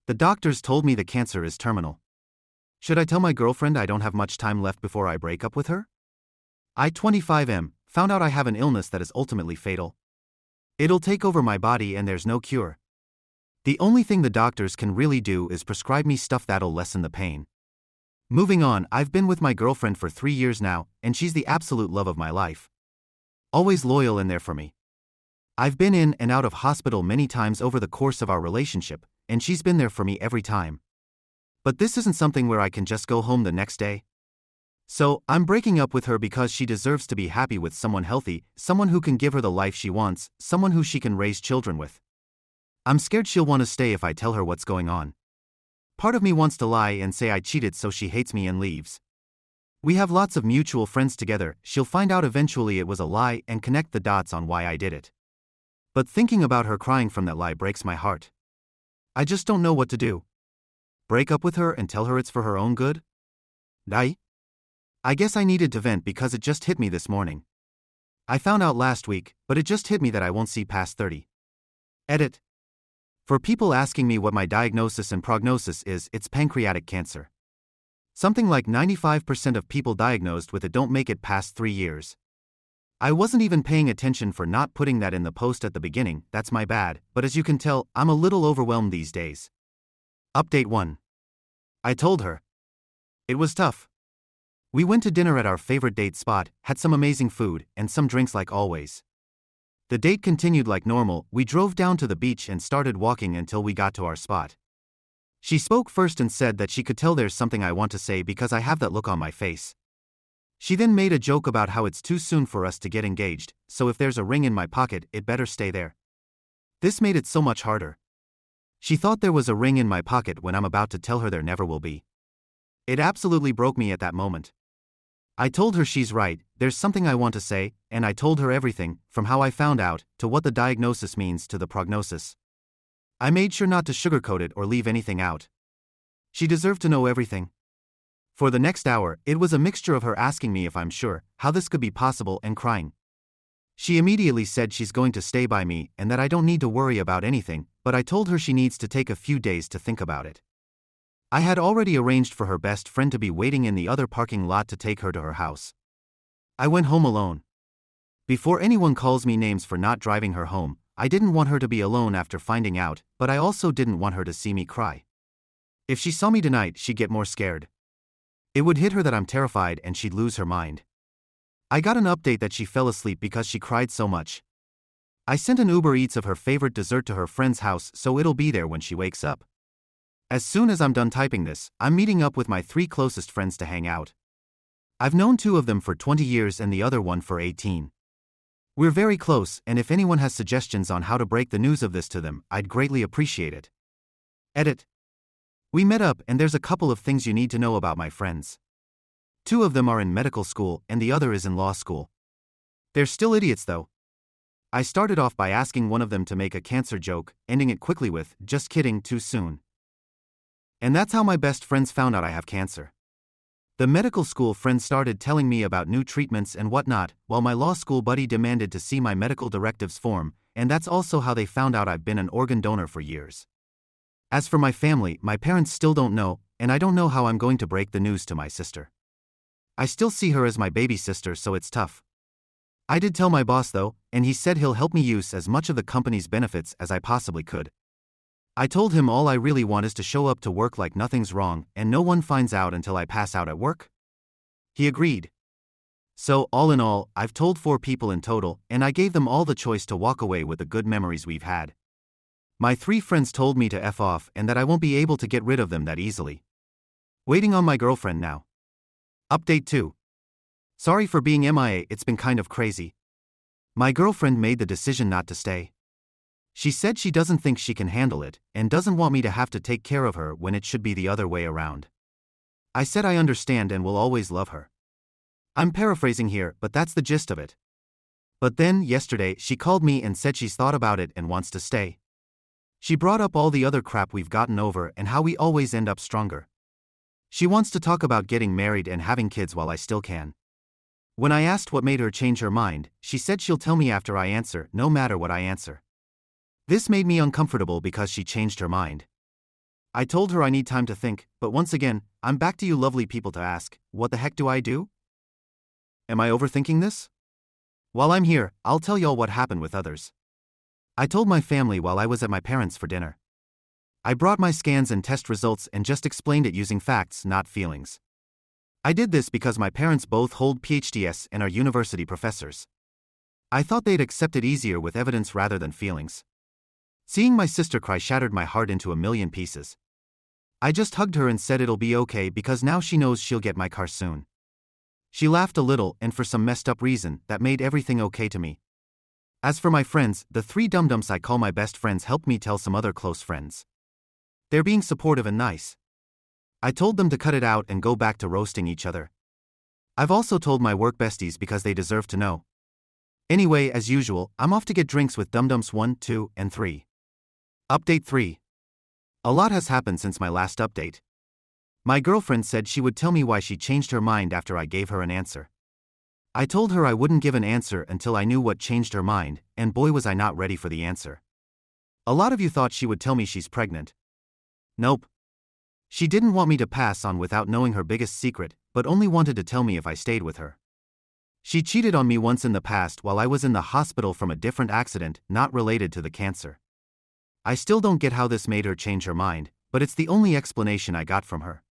The doctors told me the cancer is terminal. Should I tell my girlfriend I don't have much time left before I break up with her? I, 25, found out I have an illness that is ultimately fatal. It'll take over my body and there's no cure. The only thing the doctors can really do is prescribe me stuff that'll lessen the pain. Moving on, I've been with my girlfriend for 3 years now, and she's the absolute love of my life. Always loyal and there for me. I've been in and out of hospital many times over the course of our relationship, and she's been there for me every time. But this isn't something where I can just go home the next day. So, I'm breaking up with her because she deserves to be happy with someone healthy, someone who can give her the life she wants, someone who she can raise children with. I'm scared she'll want to stay if I tell her what's going on. Part of me wants to lie and say I cheated so she hates me and leaves. We have lots of mutual friends together, she'll find out eventually it was a lie and connect the dots on why I did it. But thinking about her crying from that lie breaks my heart. I just don't know what to do. Break up with her and tell her it's for her own good? I guess I needed to vent because it just hit me this morning. I found out last week, but it just hit me that I won't see past 30. Edit. For people asking me what my diagnosis and prognosis is, it's pancreatic cancer. Something like 95% of people diagnosed with it don't make it past 3 years. I wasn't even paying attention for not putting that in the post at the beginning, that's my bad, but as you can tell, I'm a little overwhelmed these days. Update 1. I told her. It was tough. We went to dinner at our favorite date spot, had some amazing food, and some drinks like always. The date continued like normal, we drove down to the beach and started walking until we got to our spot. She spoke first and said that she could tell there's something I want to say because I have that look on my face. She then made a joke about how it's too soon for us to get engaged, so if there's a ring in my pocket, it better stay there. This made it so much harder. She thought there was a ring in my pocket when I'm about to tell her there never will be. It absolutely broke me at that moment. I told her she's right, there's something I want to say, and I told her everything, from how I found out, to what the diagnosis means to the prognosis. I made sure not to sugarcoat it or leave anything out. She deserved to know everything. For the next hour, it was a mixture of her asking me if I'm sure, how this could be possible, and crying. She immediately said she's going to stay by me and that I don't need to worry about anything, but I told her she needs to take a few days to think about it. I had already arranged for her best friend to be waiting in the other parking lot to take her to her house. I went home alone. Before anyone calls me names for not driving her home, I didn't want her to be alone after finding out, but I also didn't want her to see me cry. If she saw me tonight, she'd get more scared. It would hit her that I'm terrified and she'd lose her mind. I got an update that she fell asleep because she cried so much. I sent an Uber Eats of her favorite dessert to her friend's house so it'll be there when she wakes up. As soon as I'm done typing this, I'm meeting up with my 3 closest friends to hang out. I've known 2 of them for 20 years and the other one for 18. We're very close, and if anyone has suggestions on how to break the news of this to them, I'd greatly appreciate it. Edit. We met up and there's a couple of things you need to know about my friends. 2 of them are in medical school and the other is in law school. They're still idiots though. I started off by asking one of them to make a cancer joke, ending it quickly with, "Just kidding, too soon." And that's how my best friends found out I have cancer. The medical school friend started telling me about new treatments and whatnot, while my law school buddy demanded to see my medical directives form, and that's also how they found out I've been an organ donor for years. As for my family, my parents still don't know, and I don't know how I'm going to break the news to my sister. I still see her as my baby sister, so it's tough. I did tell my boss though, and he said he'll help me use as much of the company's benefits as I possibly could. I told him all I really want is to show up to work like nothing's wrong and no one finds out until I pass out at work. He agreed. So, all in all, I've told 4 people in total, and I gave them all the choice to walk away with the good memories we've had. My 3 friends told me to F off and that I won't be able to get rid of them that easily. Waiting on my girlfriend now. Update 2. Sorry for being MIA, it's been kind of crazy. My girlfriend made the decision not to stay. She said she doesn't think she can handle it, and doesn't want me to have to take care of her when it should be the other way around. I said I understand and will always love her. I'm paraphrasing here, but that's the gist of it. But then, yesterday, she called me and said she's thought about it and wants to stay. She brought up all the other crap we've gotten over and how we always end up stronger. She wants to talk about getting married and having kids while I still can. When I asked what made her change her mind, she said she'll tell me after I answer, no matter what I answer. This made me uncomfortable because she changed her mind. I told her I need time to think, but once again, I'm back to you lovely people to ask, what the heck do I do? Am I overthinking this? While I'm here, I'll tell y'all what happened with others. I told my family while I was at my parents' for dinner. I brought my scans and test results and just explained it using facts, not feelings. I did this because my parents both hold PhDs and are university professors. I thought they'd accept it easier with evidence rather than feelings. Seeing my sister cry shattered my heart into a million pieces. I just hugged her and said it'll be okay because now she knows she'll get my car soon. She laughed a little, and for some messed up reason, that made everything okay to me. As for my friends, the three dum-dums I call my best friends helped me tell some other close friends. They're being supportive and nice. I told them to cut it out and go back to roasting each other. I've also told my work besties because they deserve to know. Anyway, as usual, I'm off to get drinks with dum-dums 1, 2, and 3. Update 3. A lot has happened since my last update. My girlfriend said she would tell me why she changed her mind after I gave her an answer. I told her I wouldn't give an answer until I knew what changed her mind, and boy was I not ready for the answer. A lot of you thought she would tell me she's pregnant. Nope. She didn't want me to pass on without knowing her biggest secret, but only wanted to tell me if I stayed with her. She cheated on me once in the past while I was in the hospital from a different accident, not related to the cancer. I still don't get how this made her change her mind, but it's the only explanation I got from her.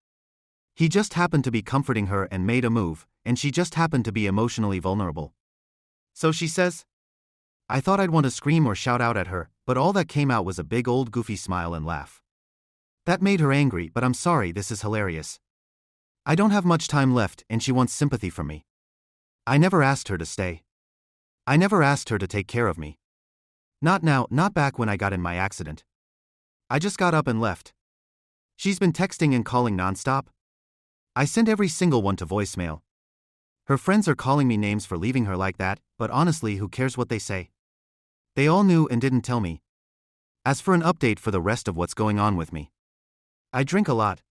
He just happened to be comforting her and made a move, and she just happened to be emotionally vulnerable. So she says. I thought I'd want to scream or shout out at her, but all that came out was a big old goofy smile and laugh. That made her angry, but I'm sorry, this is hilarious. I don't have much time left and she wants sympathy from me. I never asked her to stay. I never asked her to take care of me. Not now, not back when I got in my accident. I just got up and left. She's been texting and calling nonstop. I sent every single one to voicemail. Her friends are calling me names for leaving her like that, but honestly, who cares what they say? They all knew and didn't tell me. As for an update for the rest of what's going on with me. I drink a lot.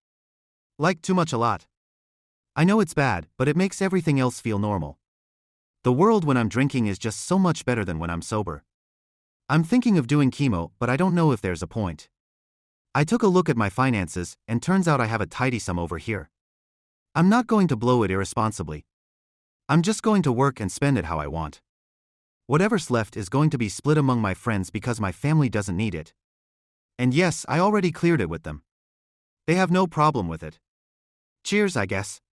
Like too much a lot. I know it's bad, but it makes everything else feel normal. The world when I'm drinking is just so much better than when I'm sober. I'm thinking of doing chemo, but I don't know if there's a point. I took a look at my finances, and turns out I have a tidy sum over here. I'm not going to blow it irresponsibly. I'm just going to work and spend it how I want. Whatever's left is going to be split among my friends because my family doesn't need it. And yes, I already cleared it with them. They have no problem with it. Cheers, I guess.